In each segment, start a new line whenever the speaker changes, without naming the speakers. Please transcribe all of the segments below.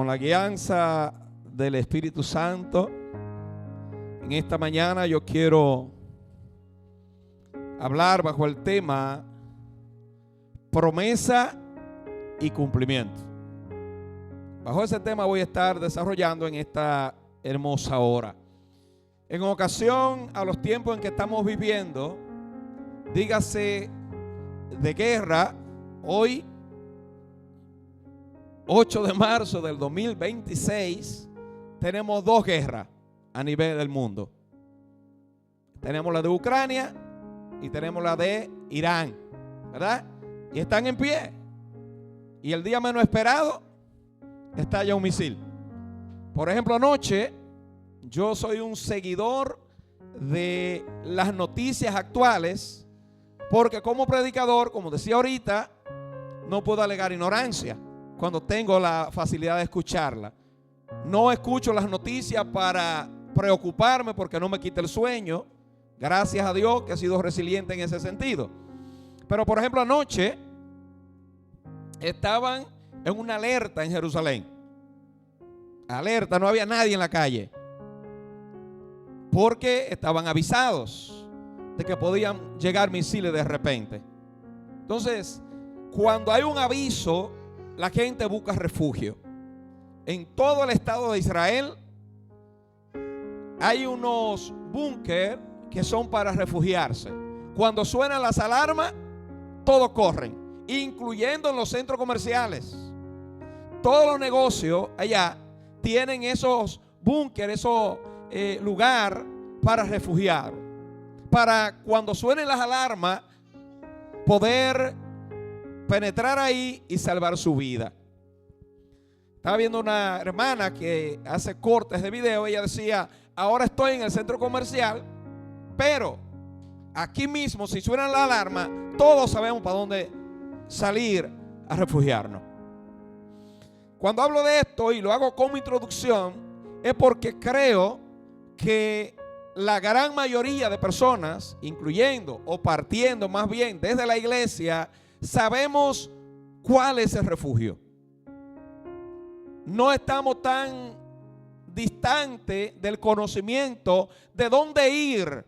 la guianza del Espíritu Santo, en esta mañana yo quiero hablar bajo el tema promesa y cumplimiento. Bajo ese tema voy a estar desarrollando en esta hermosa hora. En ocasión a los tiempos en que estamos viviendo, dígase de guerra, hoy 8 de marzo del 2026, tenemos dos guerras a nivel del mundo. Tenemos la de Ucrania y tenemos la de Irán, ¿verdad? Y están en pie. Y el día menos esperado estalla un misil. Por ejemplo, anoche, yo soy un seguidor de las noticias actuales, porque como predicador, como decía ahorita, no puedo alegar ignorancia cuando tengo la facilidad de escucharla. No escucho las noticias para preocuparme porque no me quita el sueño. Gracias a Dios que he sido resiliente en ese sentido. Pero por ejemplo, anoche estaban en una alerta en Jerusalén. Alerta, no había nadie en la calle, porque estaban avisados de que podían llegar misiles de repente. Entonces, cuando hay un aviso, la gente busca refugio. En todo el estado de Israel hay unos búnker que son para refugiarse. Cuando suenan las alarmas, todos corren, incluyendo en los centros comerciales. Todos los negocios allá tienen esos búnker, esos lugares para refugiar, para cuando suenen las alarmas poder penetrar ahí y salvar su vida. Estaba viendo una hermana que hace cortes de video. Ella decía: ahora estoy en el centro comercial, pero aquí mismo, si suena la alarma, todos sabemos para dónde salir a refugiarnos. Cuando hablo de esto y lo hago como introducción, es porque creo que la gran mayoría de personas, incluyendo o partiendo más bien desde la iglesia, sabemos cuál es el refugio. No estamos tan distantes del conocimiento de dónde ir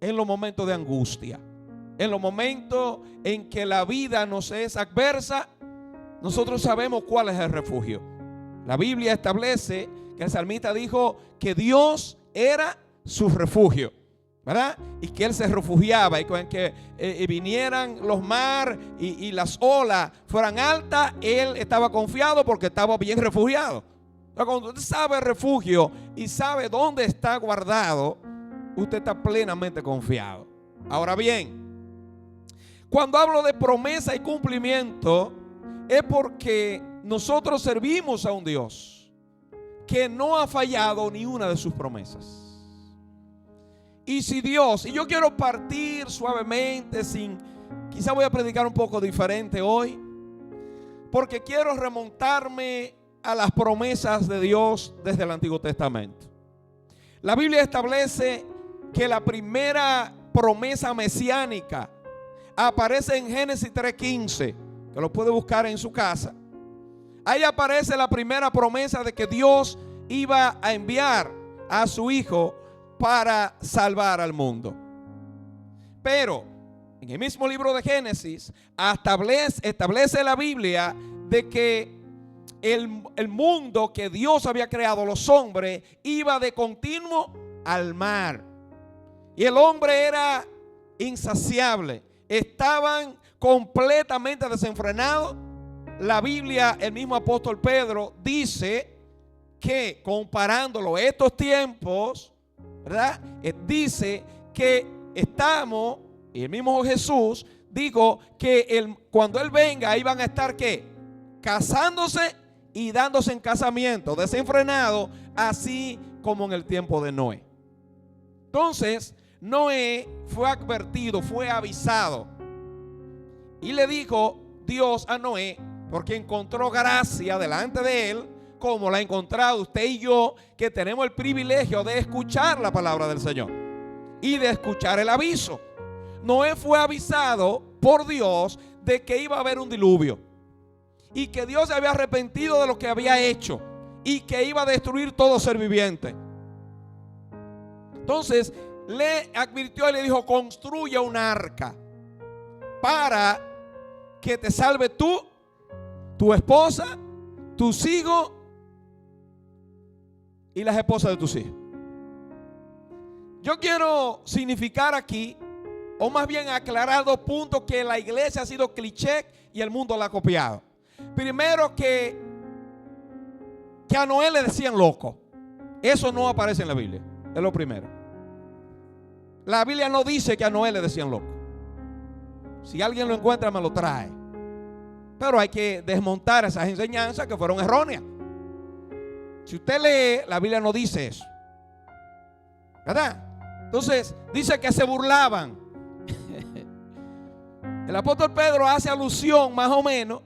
en los momentos de angustia, en los momentos en que la vida nos es adversa. Nosotros sabemos cuál es el refugio. La Biblia establece que el salmista dijo que Dios era su refugio, ¿verdad? Y que Él se refugiaba, y con que vinieran los mares y las olas fueran altas, Él estaba confiado porque estaba bien refugiado. Pero cuando usted sabe el refugio y sabe dónde está guardado, usted está plenamente confiado. Ahora bien, cuando hablo de promesa y cumplimiento, es porque nosotros servimos a un Dios que no ha fallado ni una de sus promesas. Y si Dios, y yo quiero partir suavemente, quizá voy a predicar un poco diferente hoy, porque quiero remontarme a las promesas de Dios desde el Antiguo Testamento. La Biblia establece que la primera promesa mesiánica aparece en Génesis 3:15, que lo puede buscar en su casa. Ahí aparece la primera promesa de que Dios iba a enviar a su Hijo para salvar al mundo. Pero en el mismo libro de Génesis establece la Biblia de que el mundo que Dios había creado, los hombres, iba de continuo al mar. Y el hombre era insaciable. Estaban completamente desenfrenados. La Biblia, el mismo apóstol Pedro dice que, comparándolo a estos tiempos, ¿verdad? Dice que estamos, y el mismo Jesús dijo que cuando Él venga, ahí van a estar ¿qué? Casándose y dándose en casamiento, desenfrenado, así como en el tiempo de Noé. Entonces, Noé fue advertido, fue avisado, y le dijo Dios a Noé, porque encontró gracia delante de él, como la ha encontrado usted y yo, que tenemos el privilegio de escuchar la palabra del Señor y de escuchar el aviso. Noé fue avisado por Dios de que iba a haber un diluvio y que Dios se había arrepentido de lo que había hecho y que iba a destruir todo ser viviente. Entonces le advirtió y le dijo: construya una arca para que te salve tú, tu esposa, tus hijos y las esposas de tus hijos. Yo quiero significar aquí, o más bien aclarar, 2 puntos que la iglesia ha sido cliché y el mundo la ha copiado. Primero, que a Noé le decían loco. Eso no aparece en la Biblia. Es lo primero. La Biblia no dice que a Noé le decían loco. Si alguien lo encuentra, me lo trae. Pero hay que desmontar esas enseñanzas que fueron erróneas. Si usted lee, la Biblia no dice eso, ¿verdad? Entonces dice que se burlaban. El apóstol Pedro hace alusión más o menos,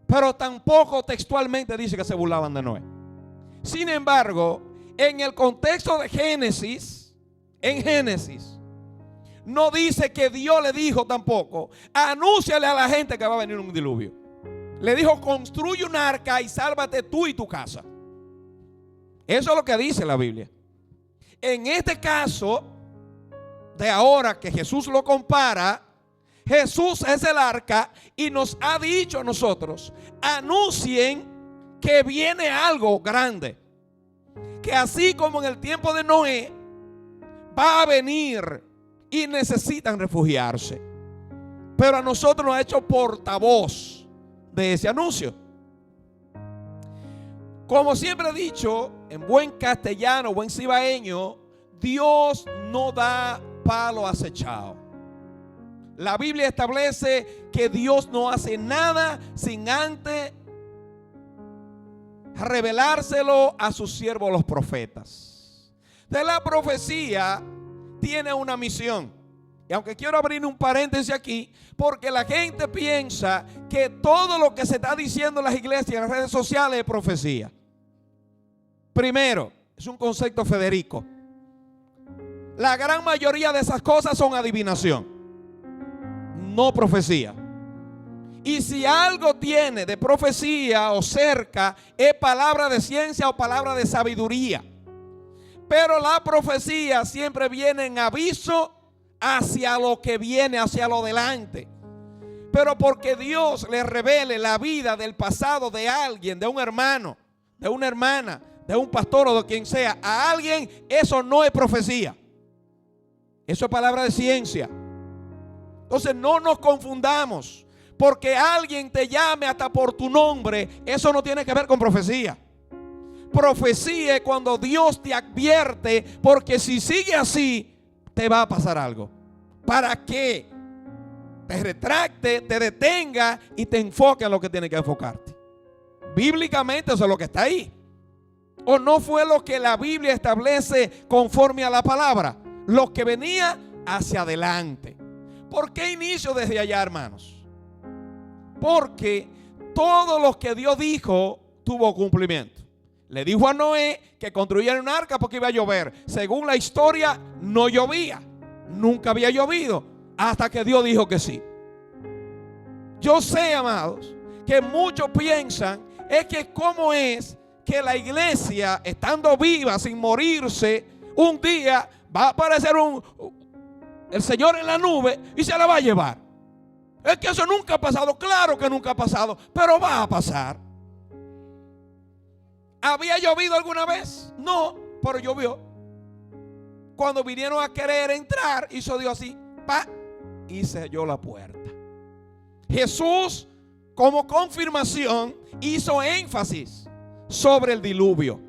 pero tampoco textualmente dice que se burlaban de Noé. Sin embargo, en el contexto de Génesis, en Génesis, no dice que Dios le dijo tampoco: anúnciale a la gente que va a venir un diluvio. Le dijo: construye un arca y sálvate tú y tu casa. Eso es lo que dice la Biblia. En este caso de ahora que Jesús lo compara, Jesús es el arca y nos ha dicho a nosotros: anuncien que viene algo grande, que así como en el tiempo de Noé va a venir y necesitan refugiarse. Pero a nosotros nos ha hecho portavoz de ese anuncio. Como siempre he dicho, en buen castellano, buen cibaeño, Dios no da palo acechado. La Biblia establece que Dios no hace nada sin antes revelárselo a sus siervos los profetas. De la profecía tiene una misión. Y aunque quiero abrir un paréntesis aquí, porque la gente piensa que todo lo que se está diciendo en las iglesias y en las redes sociales es profecía. Primero, es un concepto Federico. La gran mayoría de esas cosas son adivinación, no profecía. Y si algo tiene de profecía o cerca, es palabra de ciencia o palabra de sabiduría. Pero la profecía siempre viene en aviso hacia lo que viene, hacia lo delante. Pero porque Dios le revele la vida del pasado de alguien, de un hermano, de una hermana, de un pastor o de quien sea, a alguien, eso no es profecía. Eso es palabra de ciencia. Entonces no nos confundamos. Porque alguien te llame hasta por tu nombre, eso no tiene que ver con profecía. Profecía es cuando Dios te advierte, porque si sigue así, te va a pasar algo. Para que te retracte, te detenga y te enfoque en lo que tiene que enfocarte. Bíblicamente eso es lo que está ahí. ¿O no fue lo que la Biblia establece conforme a la palabra? Lo que venía hacia adelante. ¿Por qué inicio desde allá, hermanos? Porque todo lo que Dios dijo tuvo cumplimiento. Le dijo a Noé que construyera un arca porque iba a llover. Según la historia, no llovía. Nunca había llovido hasta que Dios dijo que sí. Yo sé, amados, que muchos piensan es que cómo es que la iglesia, estando viva sin morirse, un día va a aparecer el Señor en la nube y se la va a llevar. Es que eso nunca ha pasado. Claro que nunca ha pasado, pero va a pasar. ¿Había llovido alguna vez? No, pero llovió. Cuando vinieron a querer entrar, hizo Dios así, ¡pa!, y selló la puerta. Jesús, como confirmación, hizo énfasis sobre el diluvio.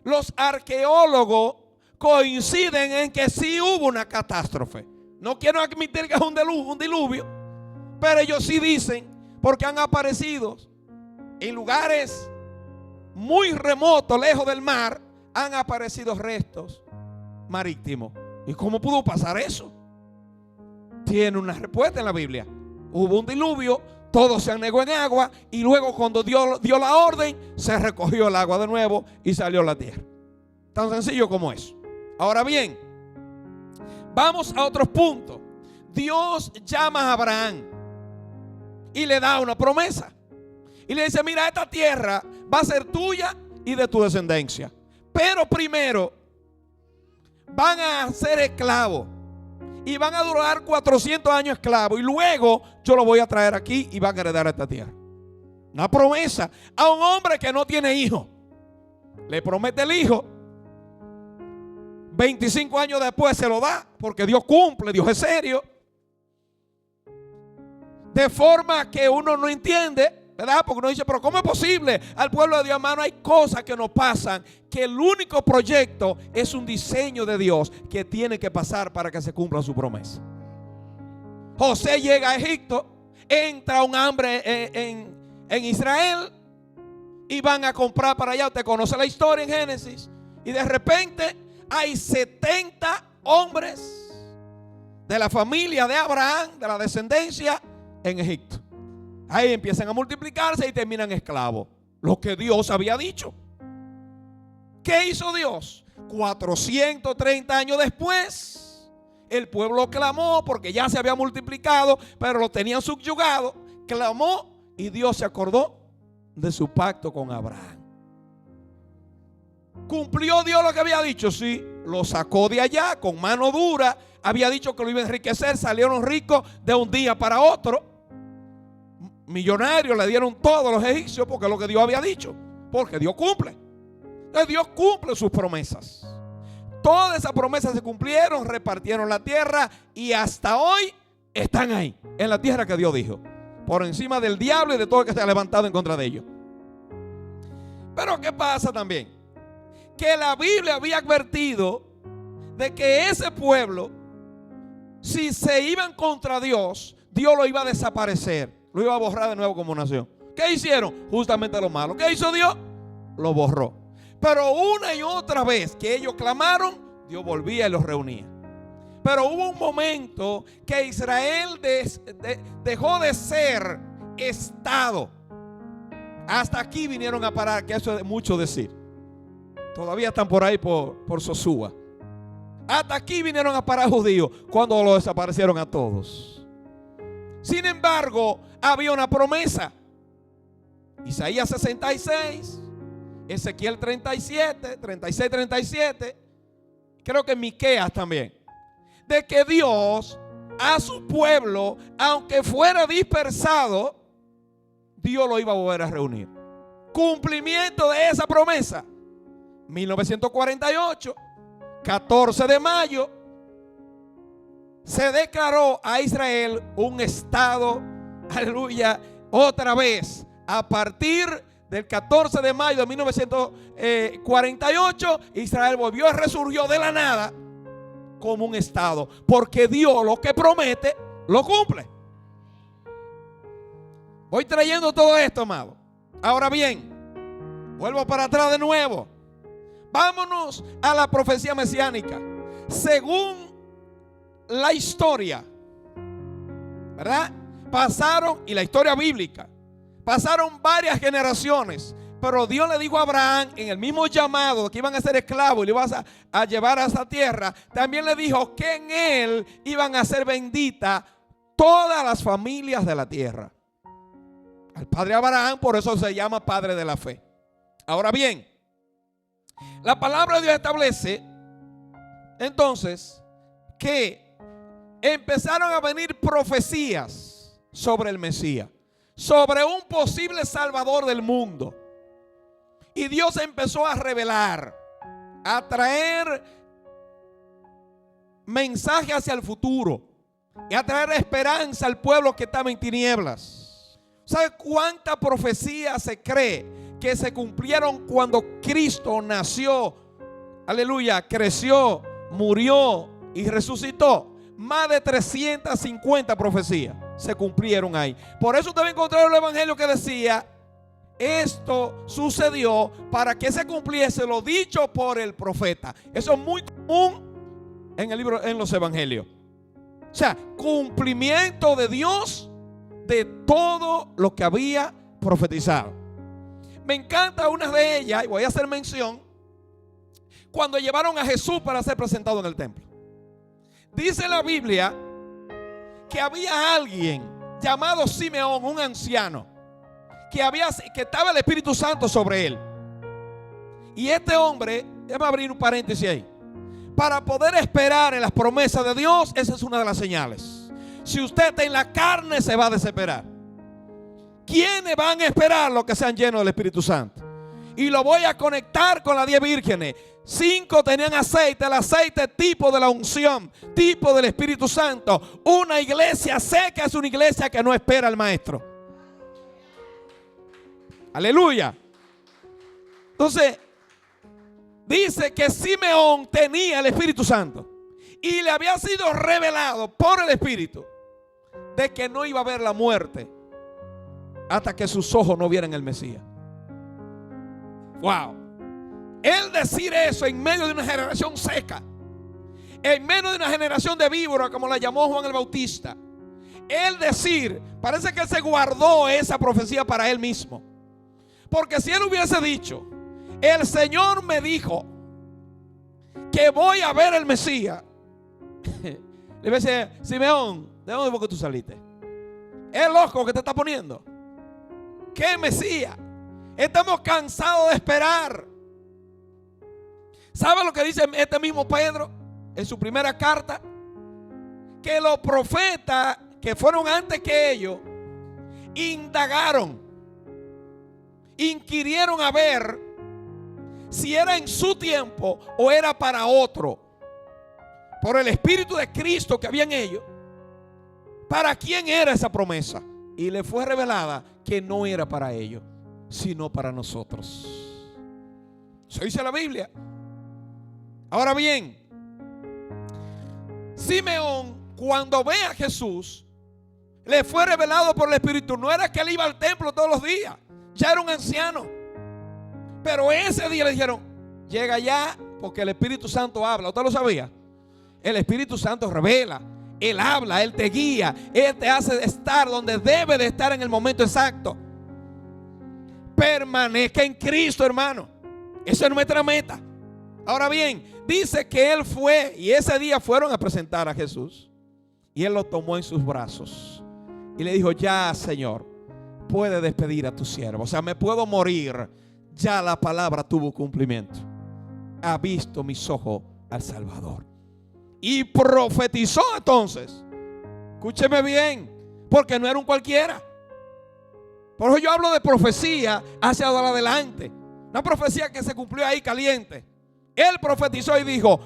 Los arqueólogos coinciden en que sí hubo una catástrofe. No quiero admitir que es un diluvio, pero ellos sí dicen, porque han aparecido en lugares muy remotos, lejos del mar, han aparecido restos marítimos. ¿Y cómo pudo pasar eso? Tiene una respuesta en la Biblia. Hubo un diluvio, todo se anegó en agua, y luego cuando Dios dio la orden, se recogió el agua de nuevo y salió la tierra. Tan sencillo como eso. Ahora bien, vamos a otros puntos. Dios llama a Abraham y le da una promesa. Y le dice: mira, esta tierra va a ser tuya y de tu descendencia. Pero primero van a ser esclavos y van a durar 400 años esclavos, y luego yo lo voy a traer aquí y van a heredar esta tierra. Una promesa a un hombre que no tiene hijo. Le promete el hijo. 25 años después se lo da, porque Dios cumple, Dios es serio. De forma que uno no entiende, ¿verdad? Porque uno dice, pero ¿cómo es posible? Al pueblo de Dios, hermano, hay cosas que nos pasan, que el único proyecto es un diseño de Dios que tiene que pasar para que se cumpla su promesa. José llega a Egipto, entra un hambre en Israel y van a comprar para allá. Usted conoce la historia en Génesis. Y de repente hay 70 hombres de la familia de Abraham, de la descendencia, en Egipto. Ahí empiezan a multiplicarse y terminan esclavos. Lo que Dios había dicho. ¿Qué hizo Dios? 430 años después, el pueblo clamó porque ya se había multiplicado, pero lo tenían subyugado. Clamó y Dios se acordó de su pacto con Abraham. ¿Cumplió Dios lo que había dicho? Sí, lo sacó de allá con mano dura. Había dicho que lo iba a enriquecer. Salieron ricos de un día para otro. Millonarios, le dieron todo a los egipcios porque es lo que Dios había dicho. Porque Dios cumple. Entonces Dios cumple sus promesas. Todas esas promesas se cumplieron, repartieron la tierra y hasta hoy están ahí, en la tierra que Dios dijo. Por encima del diablo y de todo el que se ha levantado en contra de ellos. Pero ¿qué pasa también? Que la Biblia había advertido de que ese pueblo, si se iban contra Dios, Dios lo iba a desaparecer, lo iba a borrar de nuevo como nación. ¿Qué hicieron? Justamente lo malo. ¿Qué hizo Dios? Lo borró. Pero una y otra vez que ellos clamaron, Dios volvía y los reunía. Pero hubo un momento que Israel dejó de ser estado. Hasta aquí vinieron a parar, que eso es mucho decir. Todavía están por ahí por Sosúa. Hasta aquí vinieron a parar judíos cuando lo desaparecieron a todos. Sin embargo, había una promesa. Isaías 66, Ezequiel 37, 36, 37. Creo que Miqueas también. De que Dios a su pueblo, aunque fuera dispersado, Dios lo iba a volver a reunir. Cumplimiento de esa promesa. 1948, 14 de mayo, se declaró a Israel un estado, aleluya, otra vez, a partir del 14 de mayo de 1948, Israel volvió y resurgió de la nada como un estado, porque Dios lo que promete, lo cumple. Voy trayendo todo esto, amado. Ahora bien, vuelvo para atrás de nuevo. Vámonos a la profecía mesiánica. Según la historia, ¿verdad? Pasaron, y la historia bíblica, pasaron varias generaciones, pero Dios le dijo a Abraham en el mismo llamado que iban a ser esclavos y le ibas a llevar a esa tierra, también le dijo que en él iban a ser benditas todas las familias de la tierra. Al padre Abraham, por eso se llama padre de la fe. Ahora bien, la palabra de Dios establece entonces que empezaron a venir profecías sobre el Mesías, sobre un posible salvador del mundo. Y Dios empezó a revelar, a traer mensaje hacia el futuro y a traer esperanza al pueblo que estaba en tinieblas. ¿Sabe cuánta profecía se cree que se cumplieron cuando Cristo nació? Aleluya, creció, murió y resucitó. Más de 350 profecías se cumplieron ahí. Por eso usted va a encontrar el evangelio que decía: esto sucedió para que se cumpliese lo dicho por el profeta. Eso es muy común en el libro, en los evangelios. O sea, cumplimiento de Dios de todo lo que había profetizado. Me encanta una de ellas, y voy a hacer mención, cuando llevaron a Jesús para ser presentado en el templo. Dice la Biblia que había alguien llamado Simeón, un anciano, que estaba el Espíritu Santo sobre él. Y este hombre, déjame abrir un paréntesis ahí. Para poder esperar en las promesas de Dios, esa es una de las señales. Si usted está en la carne, se va a desesperar. ¿Quiénes van a esperar los que sean llenos del Espíritu Santo? Y lo voy a conectar con las 10 vírgenes. 5 tenían aceite, el aceite tipo de la unción, tipo del Espíritu Santo. Una iglesia seca es una iglesia que no espera al maestro. Aleluya. Entonces, dice que Simeón tenía el Espíritu Santo y le había sido revelado por el Espíritu de que no iba a ver la muerte hasta que sus ojos no vieran el Mesías. Wow. Él decir eso en medio de una generación seca, en medio de una generación de víboras, como la llamó Juan el Bautista. Él decir, parece que él se guardó esa profecía para él mismo. Porque si él hubiese dicho, el Señor me dijo que voy a ver el Mesías, le iba a decir, Simeón, ¿de dónde fue que tú saliste? Es loco que te está poniendo. ¿Qué Mesías? Estamos cansados de esperar. ¿Sabe lo que dice este mismo Pedro en su primera carta? Que los profetas que fueron antes que ellos indagaron, inquirieron a ver si era en su tiempo o era para otro. Por el Espíritu de Cristo que había en ellos, ¿para quién era esa promesa? Y le fue revelada que no era para ellos, sino para nosotros. Eso dice la Biblia. Ahora bien, Simeón, cuando ve a Jesús, le fue revelado por el Espíritu. No era que él iba al templo todos los días, ya era un anciano. Pero ese día le dijeron, llega ya, porque el Espíritu Santo habla. ¿Usted lo sabía? El Espíritu Santo revela, Él habla, Él te guía, Él te hace estar donde debe de estar en el momento exacto. Permanezca en Cristo, hermano. Esa es nuestra meta. Ahora bien, dice que él fue y ese día fueron a presentar a Jesús. Y él lo tomó en sus brazos y le dijo, ya, Señor, puede despedir a tu siervo. O sea, me puedo morir. Ya la palabra tuvo cumplimiento. Ha visto mis ojos al Salvador. Y profetizó entonces. Escúcheme bien, porque no era un cualquiera. Por eso yo hablo de profecía hacia adelante. Una profecía que se cumplió ahí caliente. Él profetizó y dijo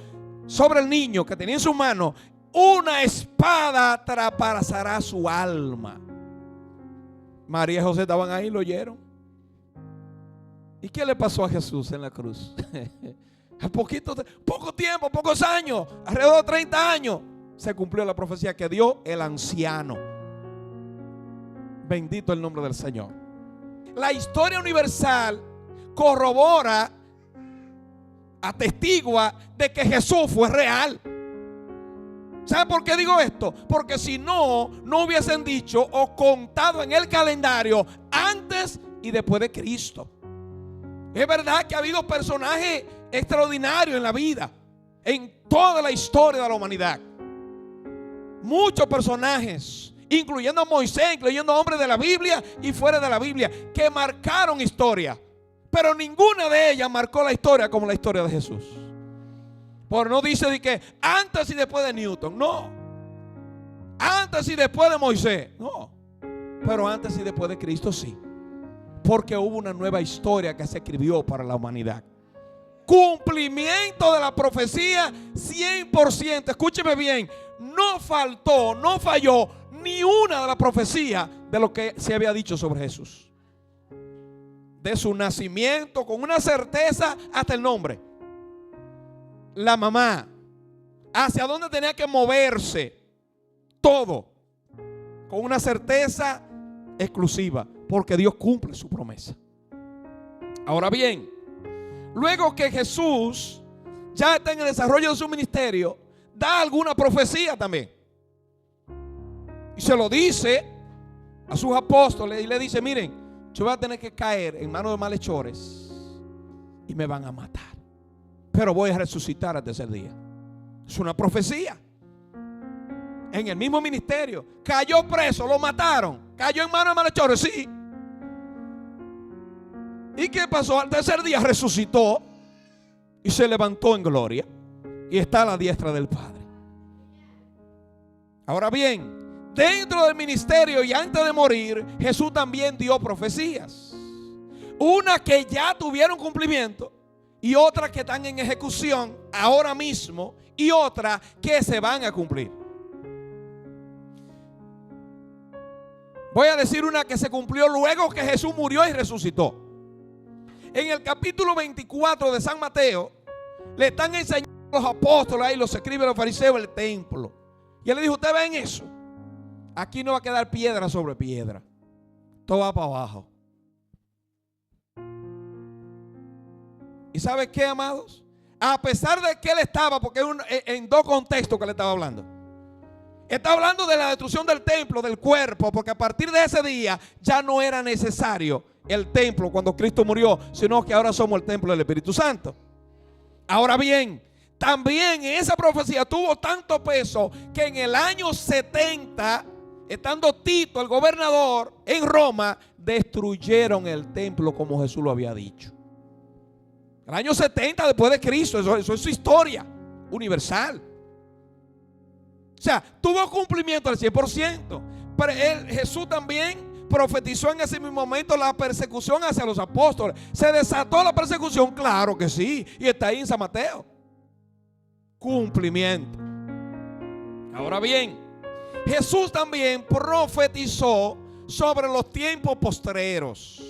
sobre el niño que tenía en su mano, una espada atrapasará su alma. María y José estaban ahí, lo oyeron. ¿Y qué le pasó a Jesús en la cruz? A poco tiempo, pocos años, alrededor de 30 años, se cumplió la profecía que dio el anciano. Bendito el nombre del Señor. La historia universal corrobora, atestigua de que Jesús fue real. ¿Sabe por qué digo esto? Porque si no, no hubiesen dicho o contado en el calendario antes y después de Cristo. Es verdad que ha habido personajes extraordinarios en la vida, en toda la historia de la humanidad. Muchos personajes, incluyendo a Moisés, incluyendo hombres de la Biblia y fuera de la Biblia, que marcaron historia. Pero ninguna de ellas marcó la historia como la historia de Jesús. Por no dice de que antes y después de Newton, no. Antes y después de Moisés, no. Pero antes y después de Cristo sí. Porque hubo una nueva historia que se escribió para la humanidad. Cumplimiento de la profecía 100%. Escúcheme bien, no faltó, no falló ni una de las profecías de lo que se había dicho sobre Jesús. De su nacimiento, con una certeza hasta el nombre. La mamá, hacia dónde tenía que moverse, todo, con una certeza exclusiva, porque Dios cumple su promesa. Ahora bien, luego que Jesús ya está en el desarrollo de su ministerio, da alguna profecía también. Y se lo dice a sus apóstoles y le dice, miren, yo voy a tener que caer en manos de malhechores y me van a matar. Pero voy a resucitar al tercer día. Es una profecía. En el mismo ministerio. Cayó preso, lo mataron. Cayó en manos de malhechores, sí. ¿Y qué pasó? Al tercer día resucitó y se levantó en gloria y está a la diestra del Padre. Ahora bien, dentro del ministerio y antes de morir, Jesús también dio profecías. Una que ya tuvieron cumplimiento y otra que están en ejecución ahora mismo y otra que se van a cumplir. Voy a decir una que se cumplió luego que Jesús murió y resucitó. En el capítulo 24 de San Mateo, le están enseñando a los apóstoles ahí, los escribas, los fariseos, el templo. Y él le dijo: ¿ustedes ven eso? Aquí no va a quedar piedra sobre piedra. Todo va para abajo. ¿Y sabe qué, amados? A pesar de que él estaba, porque en dos contextos que le estaba hablando. Está hablando de la destrucción del templo, del cuerpo, porque a partir de ese día ya no era necesario el templo cuando Cristo murió, sino que ahora somos el templo del Espíritu Santo. Ahora bien, también esa profecía tuvo tanto peso que en el año 70, estando Tito, el gobernador, en Roma, destruyeron el templo como Jesús lo había dicho. El año 70 después de Cristo, eso es su historia universal. O sea, tuvo cumplimiento al 100%. Pero Jesús también profetizó en ese mismo momento la persecución hacia los apóstoles. ¿Se desató la persecución? Claro que sí. Y está ahí en San Mateo. Cumplimiento. Ahora bien, Jesús también profetizó sobre los tiempos postreros,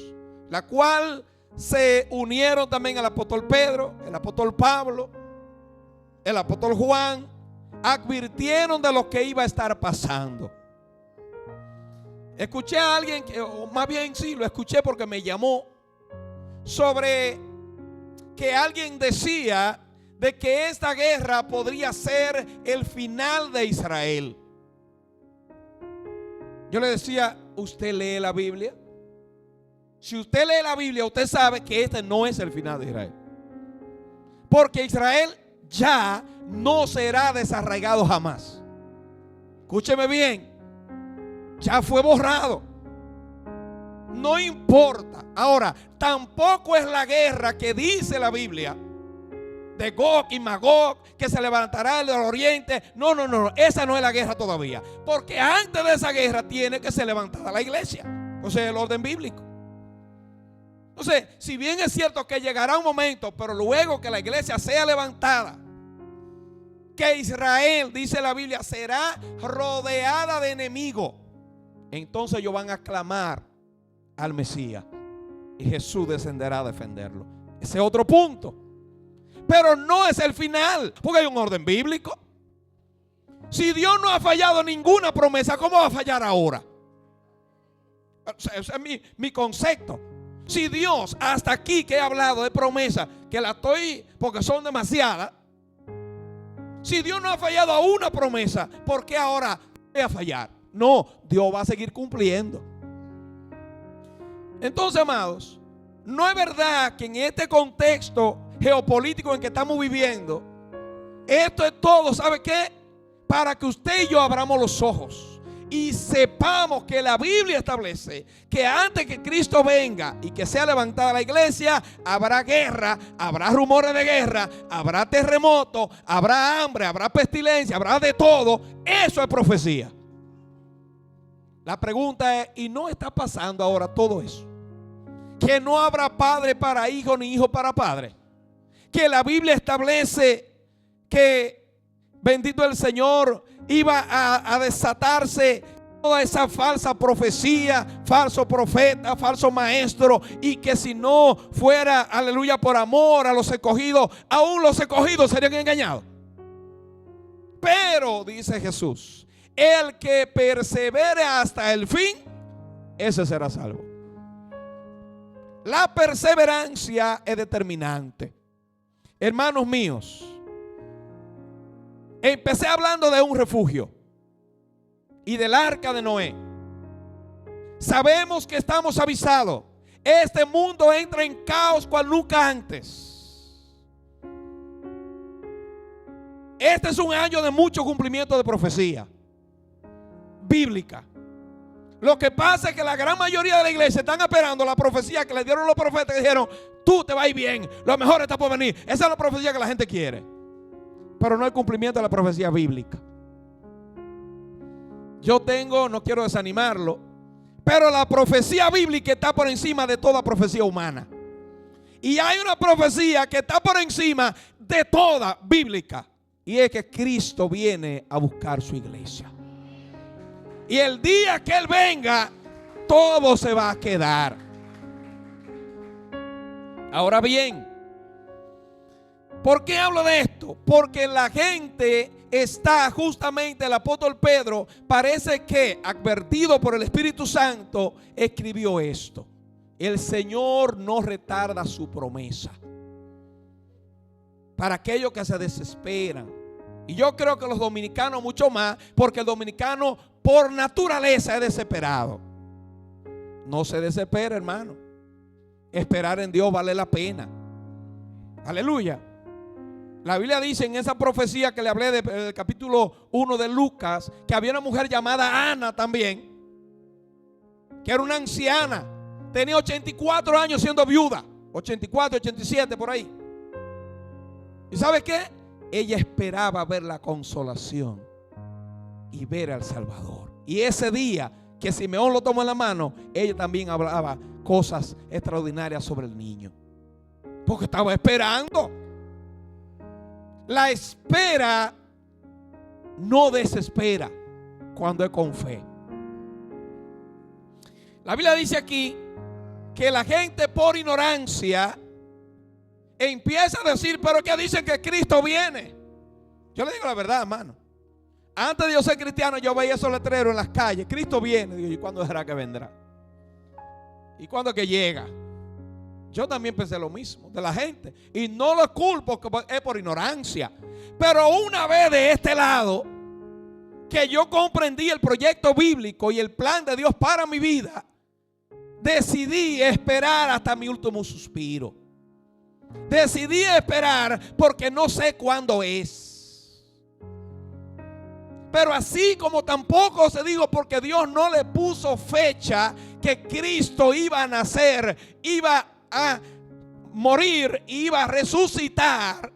la cual se unieron también el apóstol Pedro, el apóstol Pablo, el apóstol Juan. Advirtieron de lo que iba a estar pasando. Escuché a alguien, o más bien sí, lo escuché porque me llamó, sobre que alguien decía de que esta guerra podría ser el final de Israel. Yo le decía: ¿usted lee la Biblia? Si usted lee la Biblia, usted sabe que este no es el final de Israel. Porque Israel ya no será desarraigado jamás. Escúcheme bien. Ya fue borrado. No importa. Ahora, tampoco es la guerra que dice la Biblia de Gog y Magog, que se levantará el del oriente. No. Esa no es la guerra todavía. Porque antes de esa guerra tiene que ser levantada la iglesia. O sea, el orden bíblico. Entonces, si bien es cierto que llegará un momento, pero luego que la iglesia sea levantada, que Israel, dice la Biblia, será rodeada de enemigos, entonces ellos van a clamar al Mesías y Jesús descenderá a defenderlo. Ese es otro punto. Pero no es el final, porque hay un orden bíblico. Si Dios no ha fallado ninguna promesa, ¿cómo va a fallar ahora? Ese es mi concepto. Si Dios, hasta aquí que he hablado de promesas, que la estoy, porque son demasiadas. Si Dios no ha fallado a una promesa, ¿por qué ahora voy a fallar? No, Dios va a seguir cumpliendo. Entonces, amados, no es verdad que en este contexto geopolítico en que estamos viviendo, esto es todo, ¿sabe qué? Para que usted y yo abramos los ojos y sepamos que la Biblia establece que antes que Cristo venga y que sea levantada la iglesia, habrá guerra, habrá rumores de guerra, habrá terremotos, habrá hambre, habrá pestilencia, habrá de todo. Eso es profecía. La pregunta es: ¿y no está pasando ahora todo eso? Que no habrá padre para hijo ni hijo para padre. Que la Biblia establece que, bendito el Señor, iba a desatarse toda esa falsa profecía, falso profeta, falso maestro, y que si no fuera, aleluya, por amor a los escogidos, aún los escogidos serían engañados. Pero, dice Jesús, el que persevere hasta el fin, ese será salvo. La perseverancia es determinante. Hermanos míos, empecé hablando de un refugio y del arca de Noé. Sabemos que estamos avisados. Este mundo entra en caos cual nunca antes. Este es un año de mucho cumplimiento de profecía bíblica. Lo que pasa es que la gran mayoría de la iglesia están esperando la profecía que le dieron los profetas, que dijeron: tú te vas a ir bien, lo mejor está por venir. Esa es la profecía que la gente quiere, pero no el cumplimiento de la profecía bíblica. No quiero desanimarlo, pero la profecía bíblica está por encima de toda profecía humana. Y hay una profecía que está por encima de toda bíblica, y es que Cristo viene a buscar su iglesia. Y el día que Él venga, todo se va a quedar. Ahora bien, ¿por qué hablo de esto? Porque la gente está, justamente el apóstol Pedro, parece que advertido por el Espíritu Santo, escribió esto: el Señor no retarda su promesa. Para aquellos que se desesperan. Y yo creo que los dominicanos mucho más, porque el dominicano por naturaleza es desesperado. No se desespera, hermano. Esperar en Dios vale la pena. Aleluya. La Biblia dice en esa profecía que le hablé del capítulo 1 de Lucas, que había una mujer llamada Ana también, que era una anciana. Tenía 84 años siendo viuda. 84, 87 por ahí. ¿Y sabe qué? Ella esperaba ver la consolación y ver al Salvador. Y ese día que Simeón lo tomó en la mano, ella también hablaba cosas extraordinarias sobre el niño, porque estaba esperando. La espera no desespera cuando es con fe. La Biblia dice aquí que la gente por ignorancia empieza a decir: pero que dicen que Cristo viene. Yo le digo la verdad, hermano. Antes de yo ser cristiano, yo veía esos letreros en las calles: Cristo viene. Digo, ¿y cuándo será que vendrá? ¿Y cuándo que llega? Yo también pensé lo mismo de la gente, y no lo culpo, es por ignorancia. Pero una vez de este lado, que yo comprendí el proyecto bíblico y el plan de Dios para mi vida, decidí esperar hasta mi último suspiro. Decidí esperar porque no sé cuándo es. Pero así como tampoco se digo, porque Dios no le puso fecha que Cristo iba a nacer, iba a morir, iba a resucitar.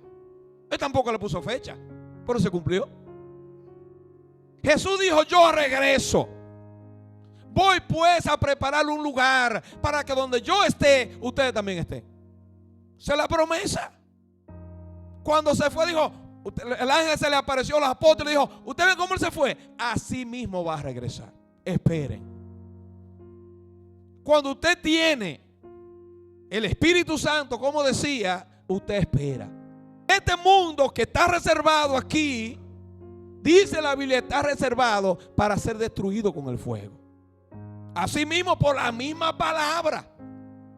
Él tampoco le puso fecha, pero se cumplió. Jesús dijo: yo regreso. Voy pues a preparar un lugar para que donde yo esté, ustedes también estén. Esa es la promesa. Cuando se fue, dijo, el ángel se le apareció a los apóstoles y dijo: ¿ustedes ven cómo él se fue? Así mismo va a regresar. Esperen. Cuando usted tiene el Espíritu Santo, como decía, usted espera. Este mundo que está reservado aquí, dice la Biblia, está reservado para ser destruido con el fuego. Así mismo, por la misma palabra.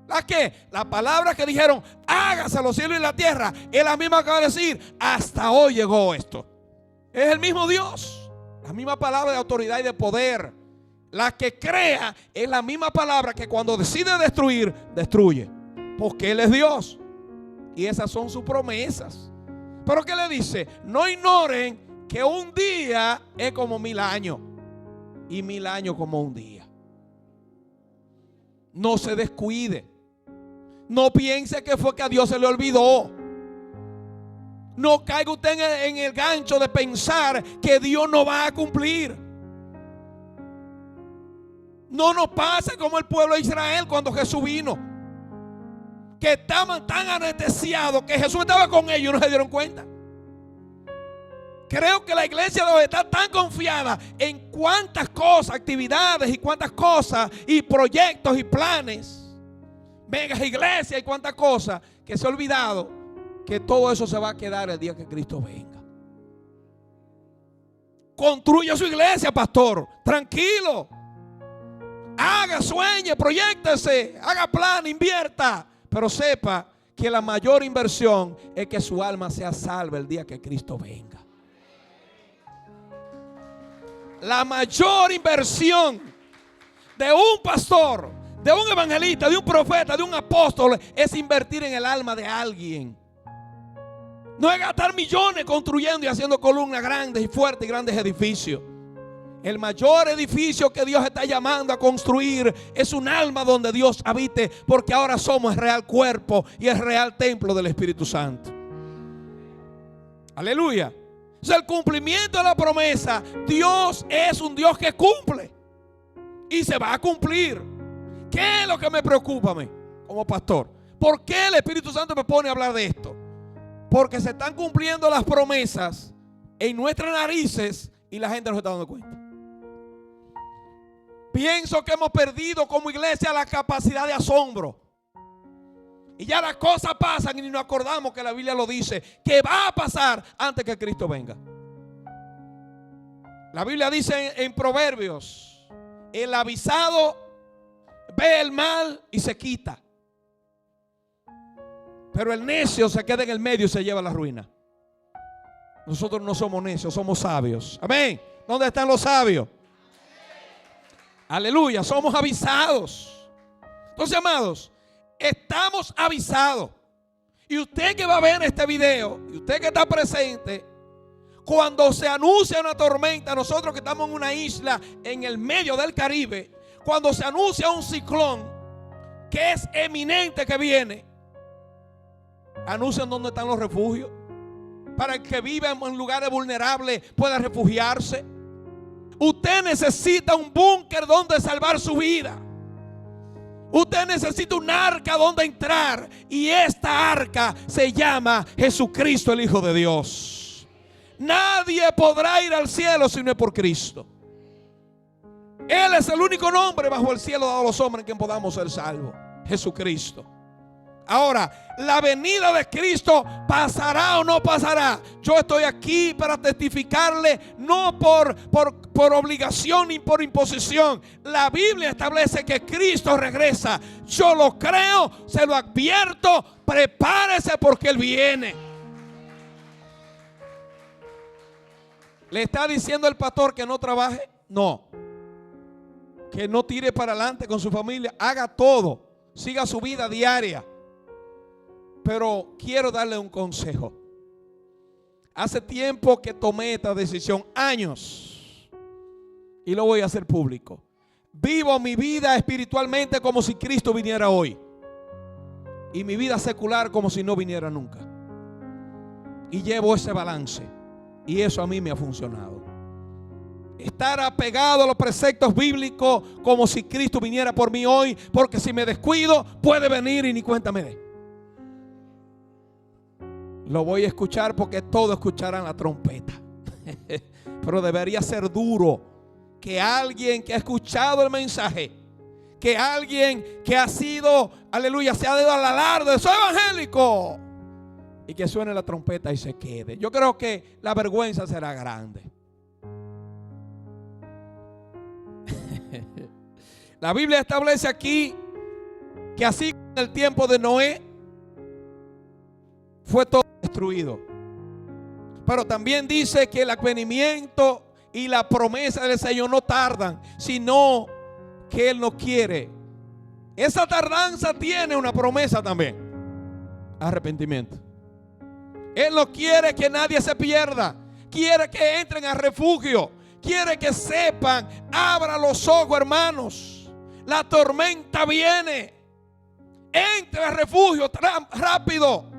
¿La qué? La palabra que dijeron: hágase los cielos y la tierra, es la misma que va a decir: hasta hoy llegó esto. Es el mismo Dios. La misma palabra de autoridad y de poder. La que crea es la misma palabra que cuando decide destruir, destruye. Porque Él es Dios. Y esas son sus promesas. Pero ¿qué le dice? No ignoren que un día es como 1000 años. Y 1000 años como un día. No se descuide. No piense que fue que a Dios se le olvidó. No caiga usted en el gancho de pensar que Dios no va a cumplir. No nos pase como el pueblo de Israel cuando Jesús vino, que estaban tan anestesiados que Jesús estaba con ellos y no se dieron cuenta. Creo que la iglesia debe estar tan confiada en cuántas cosas, actividades y cuántas cosas y proyectos y planes, megas iglesias y cuántas cosas, que se ha olvidado que todo eso se va a quedar el día que Cristo venga. Construya su iglesia, pastor, tranquilo. Haga, sueñe, proyéctese, haga plan, invierta. Pero sepa que la mayor inversión es que su alma sea salva el día que Cristo venga. La mayor inversión de un pastor, de un evangelista, de un profeta, de un apóstol, es invertir en el alma de alguien. No es gastar millones construyendo y haciendo columnas grandes y fuertes y grandes edificios. El mayor edificio que Dios está llamando a construir es un alma donde Dios habite, porque ahora somos el real cuerpo y el real templo del Espíritu Santo. Aleluya. O sea, el cumplimiento de la promesa, Dios es un Dios que cumple y se va a cumplir. ¿Qué es lo que me preocupa a mí como pastor? ¿Por qué el Espíritu Santo me pone a hablar de esto? Porque se están cumpliendo las promesas en nuestras narices y la gente no se está dando cuenta. Pienso que hemos perdido como iglesia la capacidad de asombro. Y ya las cosas pasan y ni nos acordamos que la Biblia lo dice, que va a pasar antes que Cristo venga. La Biblia dice en Proverbios, el avisado ve el mal y se quita, pero el necio se queda en el medio y se lleva a la ruina. Nosotros no somos necios, somos sabios. Amén. ¿Dónde están los sabios? Aleluya, somos avisados. Entonces, amados, estamos avisados. Y usted que va a ver este video, y usted que está presente, cuando se anuncia una tormenta, nosotros que estamos en una isla en el medio del Caribe, cuando se anuncia un ciclón que es eminente que viene, anuncian dónde están los refugios, para el que vive en lugares vulnerables pueda refugiarse. Usted necesita un búnker donde salvar su vida. Usted necesita un arca donde entrar, y esta arca se llama Jesucristo, el Hijo de Dios. Nadie podrá ir al cielo si no es por Cristo. Él es el único nombre bajo el cielo dado a los hombres en quien podamos ser salvos. Jesucristo. Ahora, la venida de Cristo pasará o no pasará. Yo estoy aquí para testificarle, no por obligación ni por imposición. La Biblia establece que Cristo regresa. Yo lo creo, se lo advierto. Prepárese porque Él viene. ¿Le está diciendo el pastor que no trabaje? No. Que no tire para adelante con su familia. Haga todo. Siga su vida diaria. Pero quiero darle un consejo. Hace tiempo que tomé esta decisión, años, y lo voy a hacer público. Vivo mi vida espiritualmente como si Cristo viniera hoy, y mi vida secular como si no viniera nunca. Y llevo ese balance, y eso a mí me ha funcionado. Estar apegado a los preceptos bíblicos como si Cristo viniera por mí hoy, porque si me descuido puede venir y ni cuenta me dé. Lo voy a escuchar porque todos escucharán la trompeta. Pero debería ser duro que alguien que ha escuchado el mensaje, que alguien que ha sido, aleluya, se ha dado al alarde, soy evangélico, y que suene la trompeta y se quede. Yo creo que la vergüenza será grande. La Biblia establece aquí que así en el tiempo de Noé fue todo destruido, pero también dice que el advenimiento y la promesa del Señor no tardan, sino que Él no quiere. Esa tardanza tiene una promesa también: arrepentimiento. Él no quiere que nadie se pierda, quiere que entren al refugio, quiere que sepan. Abra los ojos, hermanos, la tormenta viene. Entre al refugio rápido.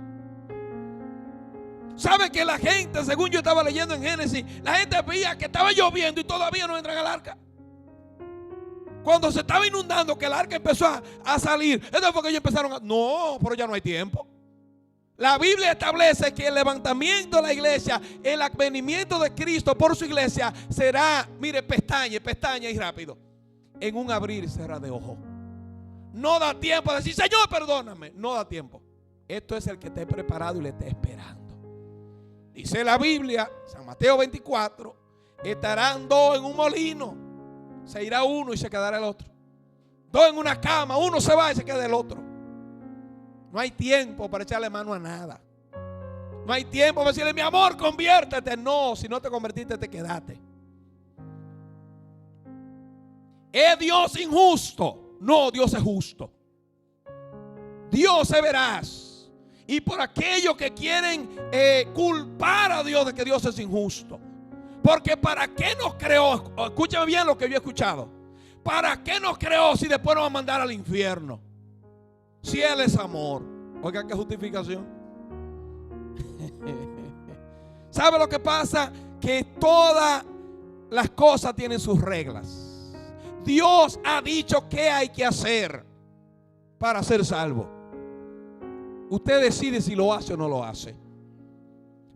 ¿Sabe que la gente, según yo estaba leyendo en Génesis, la gente veía que estaba lloviendo y todavía no entran al arca? Cuando se estaba inundando, que el arca empezó a salir, entonces fue que ellos empezaron a... No, pero ya no hay tiempo. La Biblia establece que el levantamiento de la iglesia, el advenimiento de Cristo por su iglesia será, mire, pestaña y rápido, en un abrir y cerrar de ojos. No da tiempo de decir, Señor, perdóname. No da tiempo. Esto es el que esté preparado y le esté esperando. Dice la Biblia, San Mateo 24, estarán dos en un molino, se irá uno y se quedará el otro. Dos en una cama, uno se va y se queda el otro. No hay tiempo para echarle mano a nada. No hay tiempo para decirle, mi amor, conviértete. No, si no te convertiste, te quedaste. ¿Es Dios injusto? No, Dios es justo. Dios es veraz. Y por aquellos que quieren culpar a Dios de que Dios es injusto, Porque ¿para qué nos creó? Escúchame bien lo que yo he escuchado. ¿Para qué nos creó si después nos va a mandar al infierno? Si Él es amor. Oiga, qué justificación. ¿Sabe lo que pasa? Que todas las cosas tienen sus reglas. Dios ha dicho qué hay que hacer para ser salvo. Usted decide si lo hace o no lo hace.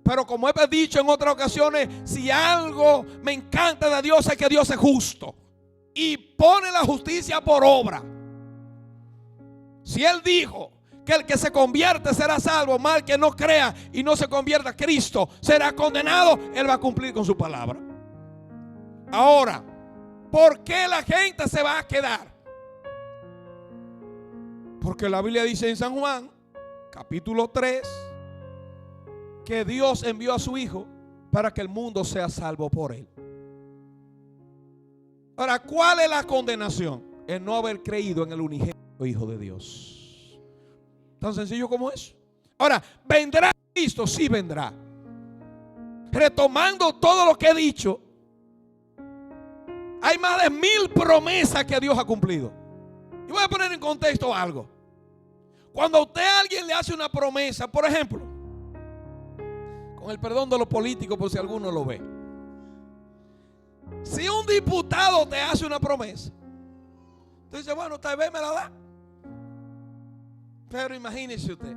Pero como he dicho en otras ocasiones, si algo me encanta de Dios es que Dios es justo y pone la justicia por obra. Si Él dijo que el que se convierte será salvo, mal que no crea y no se convierta a Cristo será condenado, Él va a cumplir con su palabra. Ahora, ¿por qué la gente se va a quedar? Porque la Biblia dice en San Juan, capítulo 3, que Dios envió a su Hijo para que el mundo sea salvo por Él. Ahora, ¿cuál es la condenación? El no haber creído en el unigénito Hijo de Dios. Tan sencillo como eso. Ahora, ¿vendrá Cristo? Sí vendrá. Retomando todo lo que he dicho, hay más de 1000 promesas que Dios ha cumplido. Y voy a poner en contexto algo. Cuando a usted a alguien le hace una promesa, por ejemplo, con el perdón de los políticos por si alguno lo ve, si un diputado te hace una promesa, tú dices, bueno, tal vez me la da. Pero imagínese usted.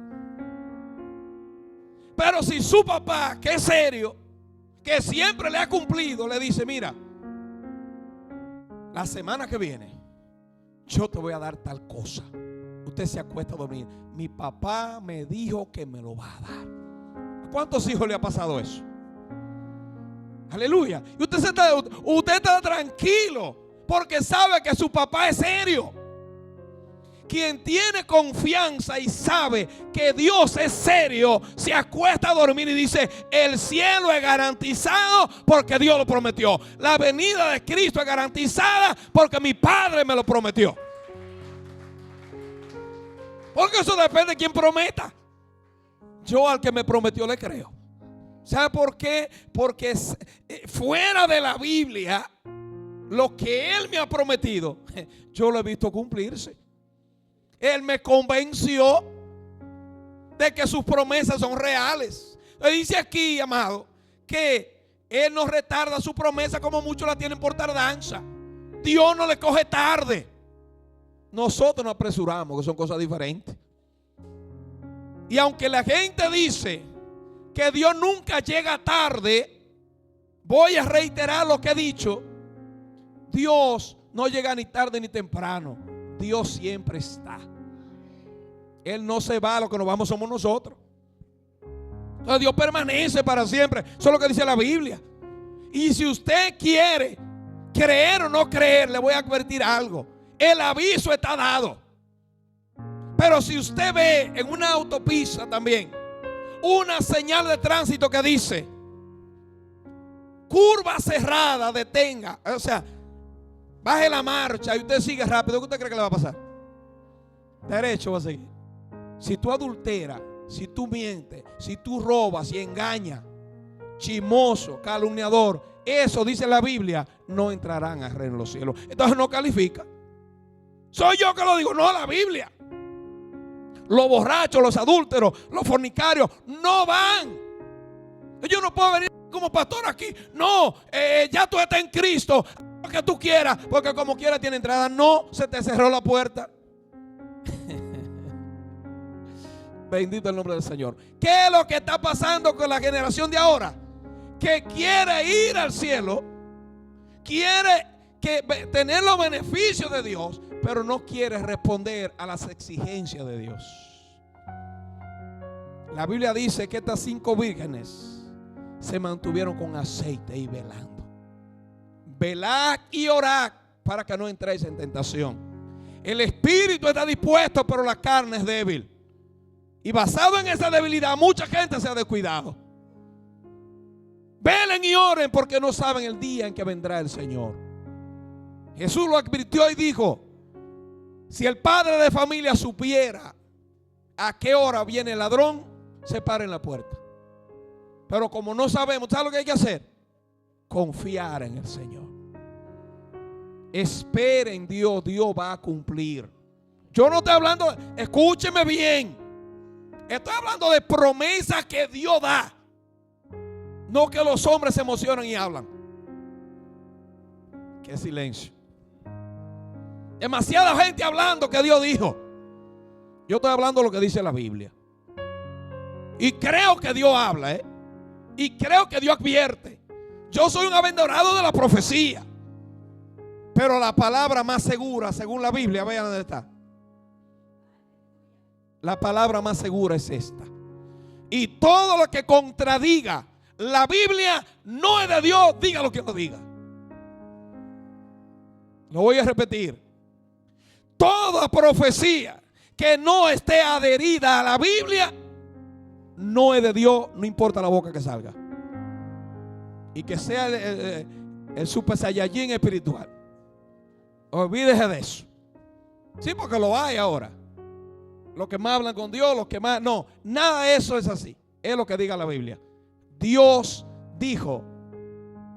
Pero si su papá, que es serio, que siempre le ha cumplido, le dice, mira, la semana que viene yo te voy a dar tal cosa, usted se acuesta a dormir. Mi papá me dijo que me lo va a dar. ¿A cuántos hijos le ha pasado eso? Aleluya. Y usted está tranquilo porque sabe que su papá es serio. Quien tiene confianza y sabe que Dios es serio, se acuesta a dormir y dice, el cielo es garantizado porque Dios lo prometió. La venida de Cristo es garantizada porque mi Padre me lo prometió. Porque eso depende de quién prometa. Yo al que me prometió le creo. ¿Sabe por qué? Porque fuera de la Biblia, lo que Él me ha prometido, yo lo he visto cumplirse. Él me convenció de que sus promesas son reales. Le dice aquí, amado, que Él no retarda su promesa como muchos la tienen por tardanza. Dios no le coge tarde. Nosotros nos apresuramos, que son cosas diferentes. Y aunque la gente dice que Dios nunca llega tarde, voy a reiterar lo que he dicho. Dios no llega ni tarde ni temprano. Dios siempre está. Él no se va, lo que nos vamos somos nosotros. Entonces Dios permanece para siempre. Eso es lo que dice la Biblia. Y si usted quiere creer o no creer, le voy a advertir algo. El aviso está dado. Pero si usted ve en una autopista también una señal de tránsito que dice curva cerrada, detenga, o sea, baje la marcha y usted sigue rápido, ¿qué usted cree que le va a pasar? Derecho va a seguir. Si tú adulteras, si tú mientes, si tú robas y engañas, chismoso, calumniador, eso dice la Biblia, no entrarán al reino de los cielos. Entonces no califica. Soy yo que lo digo, no la Biblia. Los borrachos, los adúlteros, los fornicarios no van. Yo no puedo venir como pastor aquí. No, ya tú estás en Cristo, lo que tú quieras, porque como quiera tiene entrada. No, se te cerró la puerta. Bendito el nombre del Señor. ¿Qué es lo que está pasando con la generación de ahora? Que quiere ir al cielo, quiere tener los beneficios de Dios, pero no quiere responder a las exigencias de Dios. La Biblia dice que estas 5 vírgenes se mantuvieron con aceite y velando. Velad y orad para que no entréis en tentación. El espíritu está dispuesto, pero la carne es débil. Y basado en esa debilidad, mucha gente se ha descuidado. Velen y oren porque no saben el día en que vendrá el Señor. Jesús lo advirtió y dijo: si el padre de familia supiera a qué hora viene el ladrón, se para en la puerta. Pero como no sabemos, ¿sabes lo que hay que hacer? confiar en el Señor. Espere en Dios, Dios va a cumplir. Yo no estoy hablando, escúcheme bien, estoy hablando de promesas que Dios da, no que los hombres se emocionan y hablan. Qué silencio. Demasiada gente hablando que Dios dijo. Yo estoy hablando lo que dice la Biblia. Y creo que Dios habla, y creo que Dios advierte. Yo soy un aventurado de la profecía, pero la palabra más segura, según la Biblia, vean dónde está. La palabra más segura es esta. Y todo lo que contradiga la Biblia no es de Dios, diga lo que no diga. Lo voy a repetir. Toda profecía que no esté adherida a la Biblia no es de Dios, no importa la boca que salga. Y que sea el super saiyajin espiritual. Olvídese de eso. Sí, porque lo hay ahora. Los que más hablan con Dios, los que más... No, nada de eso es así. Es lo que diga la Biblia. Dios dijo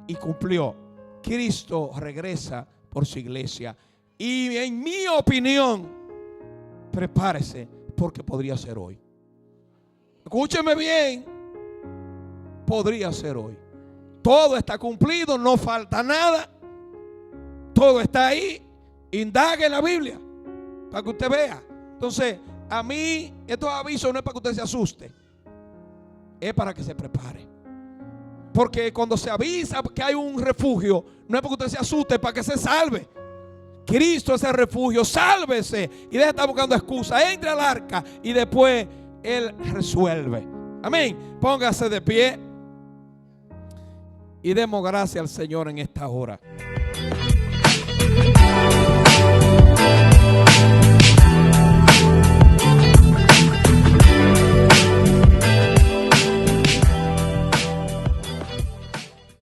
y cumplió. Cristo regresa por su iglesia. Y en mi opinión, prepárese porque podría ser hoy. Escúcheme bien. Podría ser hoy. Todo está cumplido, no falta nada. Todo está ahí. Indague en la Biblia para que usted vea. Entonces, a mí, estos avisos no es para que usted se asuste, es para que se prepare. Porque cuando se avisa que hay un refugio, no es para que usted se asuste, es para que se salve. Cristo es el refugio, sálvese y deje de estar buscando excusas. Entre al arca y después Él resuelve. Amén. Póngase de pie y demos gracias al Señor en esta hora.